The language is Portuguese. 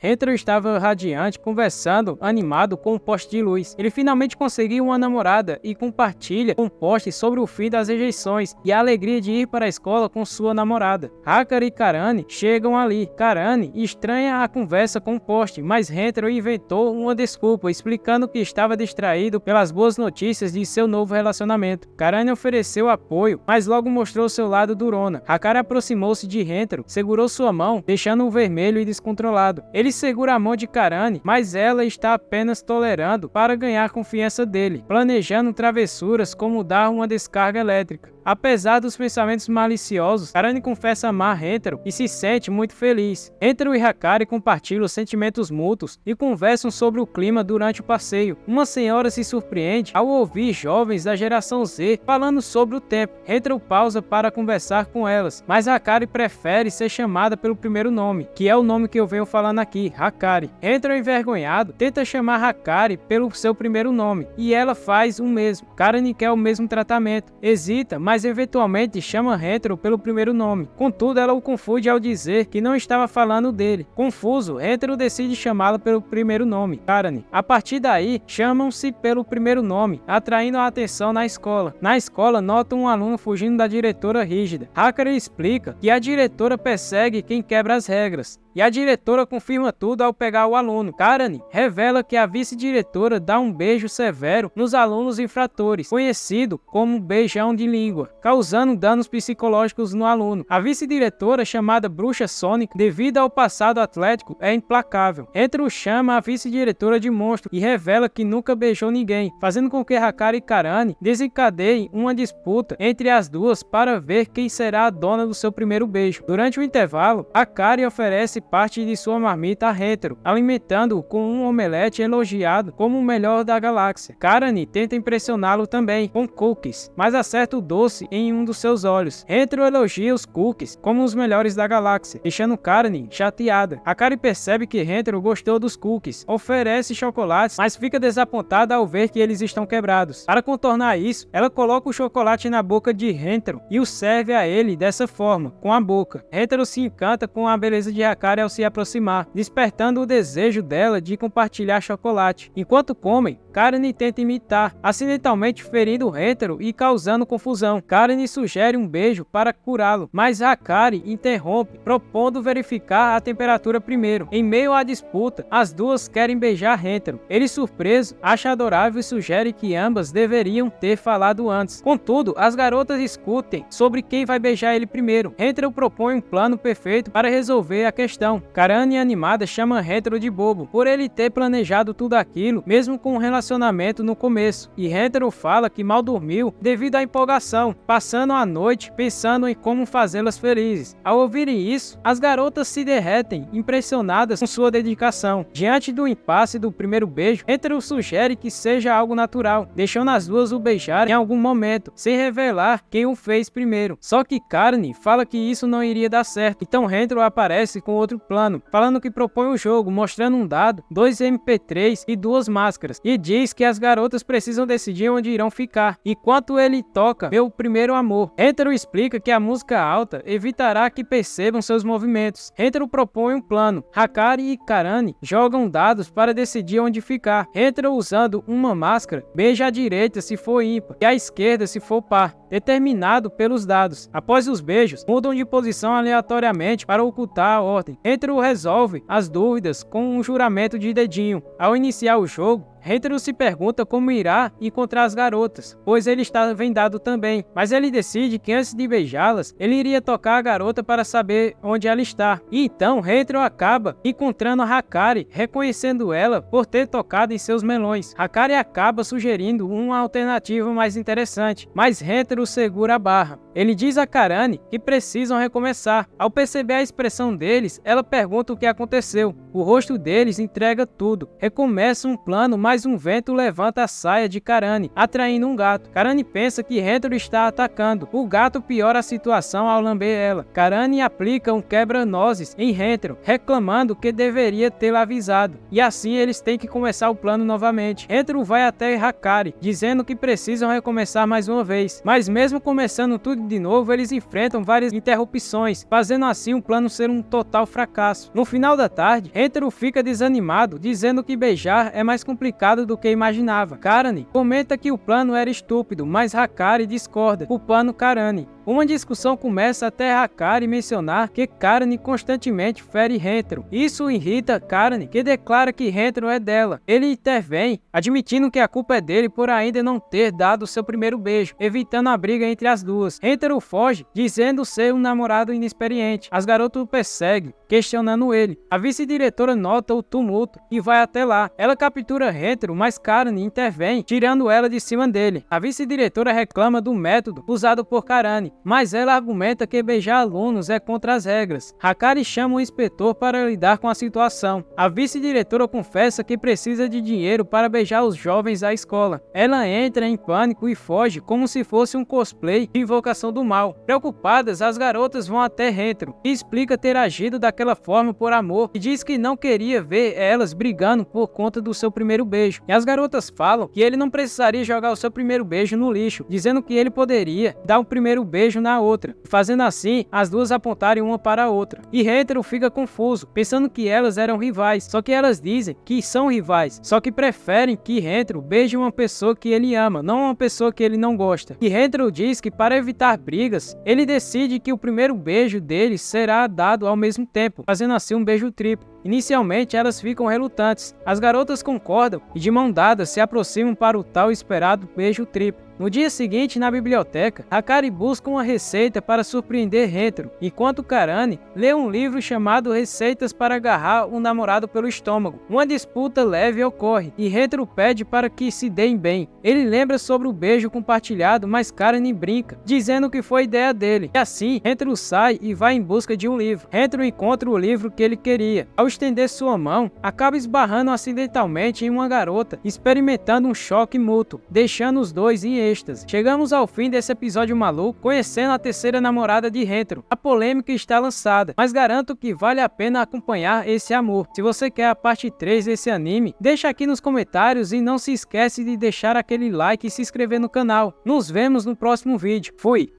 Hentaro estava radiante, conversando, animado com um poste de luz. Ele finalmente conseguiu uma namorada e compartilha com o poste sobre o fim das rejeições e a alegria de ir para a escola com sua namorada. Hakari e Karane chegam ali. Karane estranha a conversa com o poste, mas Hentaro inventou uma desculpa, explicando que estava distraído pelas boas notícias de seu novo relacionamento. Karane ofereceu apoio, mas logo mostrou seu lado durona. Hakari aproximou-se de Hentaro, segurou sua mão, deixando-o vermelho e descontrolado. Ele segura a mão de Karane, mas ela está apenas tolerando para ganhar confiança dele, planejando travessuras como dar uma descarga elétrica. Apesar dos pensamentos maliciosos, Karane confessa amar Hentaro e se sente muito feliz. Hentaro e Hakari compartilham sentimentos mútuos e conversam sobre o clima durante o passeio. Uma senhora se surpreende ao ouvir jovens da geração Z falando sobre o tempo. Hentaro pausa para conversar com elas, mas Hakari prefere ser chamada pelo primeiro nome, que é o nome que eu venho falando aqui, Hakari. Hentaro, envergonhado, tenta chamar Hakari pelo seu primeiro nome, e ela faz o mesmo. Karane quer o mesmo tratamento, hesita, mas eventualmente chama Hentaro pelo primeiro nome. Contudo, ela o confunde ao dizer que não estava falando dele. Confuso, Hentaro decide chamá-la pelo primeiro nome, Karane. A partir daí, chamam-se pelo primeiro nome, atraindo a atenção na escola. Na escola, notam um aluno fugindo da diretora rígida. Hakari explica que a diretora persegue quem quebra as regras. E a diretora confirma tudo ao pegar o aluno. Karane revela que a vice-diretora dá um beijo severo nos alunos infratores, conhecido como beijão de língua, causando danos psicológicos no aluno. A vice-diretora, chamada Bruxa Sônica, devido ao passado atlético, é implacável. Hentaro chama a vice-diretora de monstro e revela que nunca beijou ninguém, fazendo com que Hakari e Karane desencadeiem uma disputa entre as duas para ver quem será a dona do seu primeiro beijo. Durante o intervalo, Hakari oferece parte de sua marmita a Hentaro, alimentando-o com um omelete elogiado como o melhor da galáxia. Karane tenta impressioná-lo também com cookies, mas acerta o doce em um dos seus olhos. Hentaro elogia os cookies como os melhores da galáxia, deixando Karane chateada. Hakari percebe que Hentaro gostou dos cookies, oferece chocolates, mas fica desapontada ao ver que eles estão quebrados. Para contornar isso, ela coloca o chocolate na boca de Hentaro e o serve a ele dessa forma, com a boca. Hentaro se encanta com a beleza de Hakari ao se aproximar, despertando o desejo dela de compartilhar chocolate. Enquanto comem, Karane tenta imitar, acidentalmente ferindo Hentaro e causando confusão. Karane sugere um beijo para curá-lo, mas Hakari interrompe, propondo verificar a temperatura primeiro. Em meio à disputa, as duas querem beijar Hentaro. Ele, surpreso, acha adorável e sugere que ambas deveriam ter falado antes. Contudo, as garotas discutem sobre quem vai beijar ele primeiro. Hentaro propõe um plano perfeito para resolver a questão. Karane, animada, chama Hentaro de bobo por ele ter planejado tudo aquilo, mesmo com um relacionamento no começo, e Hentaro fala que mal dormiu devido à empolgação, passando a noite pensando em como fazê-las felizes. Ao ouvirem isso, as garotas se derretem, impressionadas com sua dedicação. Diante do impasse do primeiro beijo, Hentaro sugere que seja algo natural, deixando as duas o beijarem em algum momento, sem revelar quem o fez primeiro. Só que Karane fala que isso não iria dar certo, então Hentaro aparece com outro plano, falando que propõe o jogo, mostrando um dado, 2 MP3 e 2 máscaras, e diz que as garotas precisam decidir onde irão ficar, enquanto ele toca Meu Primeiro Amor. Hentaro explica que a música alta evitará que percebam seus movimentos. Hentaro propõe um plano. Hakari e Karane jogam dados para decidir onde ficar. Hentaro, usando uma máscara, beija à direita se for ímpar e à esquerda se for par, determinado pelos dados. Após os beijos, mudam de posição aleatoriamente para ocultar a ordem. Hentaro resolve as dúvidas com um juramento de dedinho. Ao iniciar o jogo, Hentaro se pergunta como irá encontrar as garotas, pois ele está vendado também, mas ele decide que antes de beijá-las, ele iria tocar a garota para saber onde ela está. E então Hentaro acaba encontrando a Hakari, reconhecendo ela por ter tocado em seus melões. Hakari acaba sugerindo uma alternativa mais interessante, mas Hentaro segura a barra. Ele diz a Karane que precisam recomeçar. Ao perceber a expressão deles, ela pergunta o que aconteceu. O rosto deles entrega tudo. Recomeça um plano, mas um vento levanta a saia de Karane, atraindo um gato. Karane pensa que Hentaro está atacando. O gato piora a situação ao lamber ela. Karane aplica um quebra-nozes em Hentaro, reclamando que deveria tê-la avisado. E assim eles têm que começar o plano novamente. Hentaro vai até Hakari, dizendo que precisam recomeçar mais uma vez. Mas mesmo começando tudo de novo, eles enfrentam várias interrupções, fazendo assim o plano ser um total fracasso. No final da tarde, Hentaro fica desanimado, dizendo que beijar é mais complicado do que imaginava. Karane comenta que o plano era estúpido, mas Hakari discorda, culpando Karane. Uma discussão começa até Hakari mencionar que Karane constantemente fere Hentaro. Isso irrita Karane, que declara que Hentaro é dela. Ele intervém, admitindo que a culpa é dele por ainda não ter dado seu primeiro beijo, evitando a briga entre as duas. Hentaro foge, dizendo ser um namorado inexperiente. As garotas o perseguem, questionando ele. A vice-diretora nota o tumulto e vai até lá. Ela captura Hentaro, mas Karane intervém, tirando ela de cima dele. A vice-diretora reclama do método usado por Karane, mas ela argumenta que beijar alunos é contra as regras. Hakari chama o inspetor para lidar com a situação. A vice-diretora confessa que precisa de dinheiro para beijar os jovens da escola. Ela entra em pânico e foge como se fosse um cosplay de Invocação do Mal. Preocupadas, as garotas vão até Hentaro, que explica ter agido daquela forma por amor e diz que não queria ver elas brigando por conta do seu primeiro beijo. E as garotas falam que ele não precisaria jogar o seu primeiro beijo no lixo, dizendo que ele poderia dar o primeiro beijo na outra, fazendo assim as duas apontarem uma para a outra. E Hentaro fica confuso, pensando que elas eram rivais, só que elas dizem que são rivais, só que preferem que Hentaro beije uma pessoa que ele ama, não uma pessoa que ele não gosta. E Hentaro diz que para evitar brigas, ele decide que o primeiro beijo deles será dado ao mesmo tempo, fazendo assim um beijo triplo. Inicialmente elas ficam relutantes, as garotas concordam e de mão dada se aproximam para o tal esperado beijo triplo. No dia seguinte, na biblioteca, Hakari busca uma receita para surpreender Hentaro, enquanto Karane lê um livro chamado Receitas para agarrar um namorado pelo estômago. Uma disputa leve ocorre, e Hentaro pede para que se deem bem. Ele lembra sobre o beijo compartilhado, mas Karane brinca, dizendo que foi ideia dele. E assim, Hentaro sai e vai em busca de um livro. Hentaro encontra o livro que ele queria. Ao estender sua mão, acaba esbarrando acidentalmente em uma garota, experimentando um choque mútuo, deixando os dois em êxtase. Chegamos ao fim desse episódio maluco, conhecendo a terceira namorada de Hentaro. A polêmica está lançada, mas garanto que vale a pena acompanhar esse amor. Se você quer a parte 3 desse anime, deixa aqui nos comentários e não se esquece de deixar aquele like e se inscrever no canal. Nos vemos no próximo vídeo. Fui!